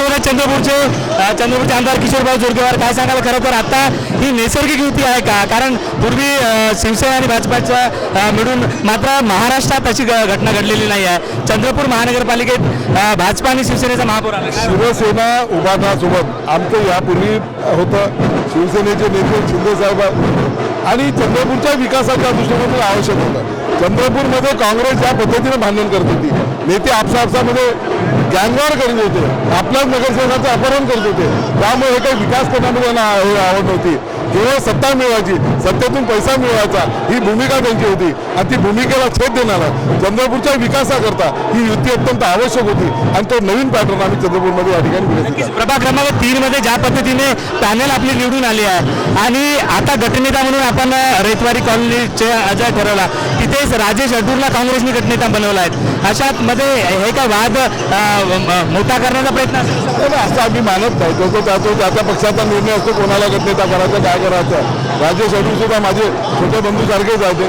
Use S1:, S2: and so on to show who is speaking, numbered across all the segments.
S1: आपल्यासोबत आहेत चंद्रपूरचे आमदार किशोरभाऊ जोरगेवार. काय सांगाल, खरं तर आता ही नैसर्गिक युती आहे का? कारण पूर्वी शिवसेना आणि भाजपाच्या मिळून मात्र महाराष्ट्रात अशी घटना घडलेली नाही आहे. चंद्रपूर महानगरपालिकेत भाजपा आणि शिवसेनेचा महापौर आला.
S2: शिवसेना उभाटासोबत आमचं यापूर्वी होतं. शिवसेनेचे नेते शिंदे साहेब आणि चंद्रपूरच्या विकासाच्या दृष्टीने आवश्यक होतं. चंद्रपूरमध्ये काँग्रेस ज्या पद्धतीने भांडण करत होती, नेते आपसामध्ये गँगवॉर करीत होते, आपल्याच नगरसेवकाचं अपहरण करत होते, त्यामुळे हे काही विकास करण्यामध्ये आवड नव्हती. केवळ सत्ता मिळवायची, सत्तेतून पैसा मिळवायचा ही भूमिका त्यांची होती आणि ती भूमिकेला छेद देणारा चंद्रपूरच्या विकासाकरता ही युती अत्यंत आवश्यक होती आणि तो नवीन पॅटर्न आम्ही चंद्रपूरमध्ये या ठिकाणी विकसित केला.
S1: प्रभाग क्रमांक 3 मध्ये ज्या पद्धतीने पॅनल आपली निवडून आली आहे आणि आता गटनेता म्हणून आपण रैतवारी कॉलनीचे अजय ठरवला, तिथेच राजेश अडूरला काँग्रेसने गटनेता बनवला आहे. अशात मध्ये हे काय वाद मोठा करण्याचा प्रयत्न
S2: असं आम्ही मानत नाही. तो त्याच्या पक्षाचा निर्णय असतो कोणाला गटनेता करायचा, काय करायचं. राजेश अडूर सुद्धा माझे छोटे बंधू सारखेच आहेत.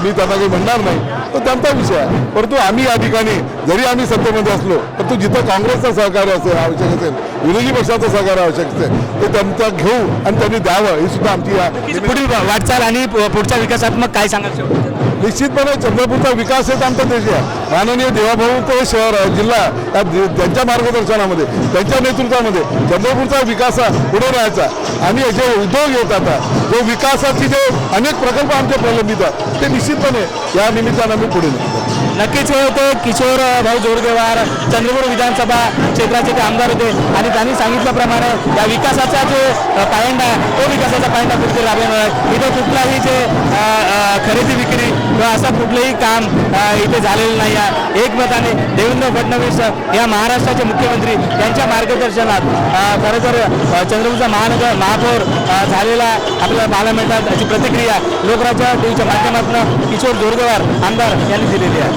S2: मी त्यांना काही म्हणणार नाही, तो त्यांचा विषय आहे. परंतु आम्ही या ठिकाणी जरी आम्ही सत्तेमध्ये असलो तर तो जिथं काँग्रेसचं सहकार्य असेल आवश्यक असेल, विरोधी पक्षाचं सहकार्य आवश्यक असेल, ते त्यांचं घेऊ आणि त्यांनी द्यावं ही सुद्धा आमची
S1: पुढील वाटचाल आणि पुढच्या विकासात्मक काय सांगायचं.
S2: निश्चितपणे चंद्रपूरचा विकास हेच आमचा देश आहे. माननीय देवाभाऊ शहर जिल्हा त्यांच्या मार्गदर्शनामध्ये, त्यांच्या नेतृत्वामध्ये चंद्रपूरचा विकास पुढे राहायचा आणि जे उद्योग येत आता, जो विकासाची जे अनेक प्रकल्प आमचे प्रलंबित आहेत ते निश्चितपणे या निमित्तानं आम्ही पुढे नेतो.
S1: नक्कीच हे होते किशोर भाऊ जोरगेवार, चंद्रपूर विधानसभा क्षेत्राचे ते आमदार होते आणि त्यांनी सांगितल्याप्रमाणे या विकासाचा जो पायंडा तो विकासाचा पायंडा कुठे राबवणार आहे. इथे कुठलाही जे खरेदी विक्री किंवा असं कुठलंही काम इथे झालेलं नाही आहे. एकमताने देवेंद्र फडणवीस या महाराष्ट्राचे मुख्यमंत्री यांच्या मार्गदर्शनात खरं तर चंद्रपूरचा महापौर झालेला आपल्याला पाहायला मिळतात. अशी प्रतिक्रिया लोकराज्य टीव्हीच्या माध्यमातून किशोर जोरगेवार आमदार यांनी दिलेली आहे.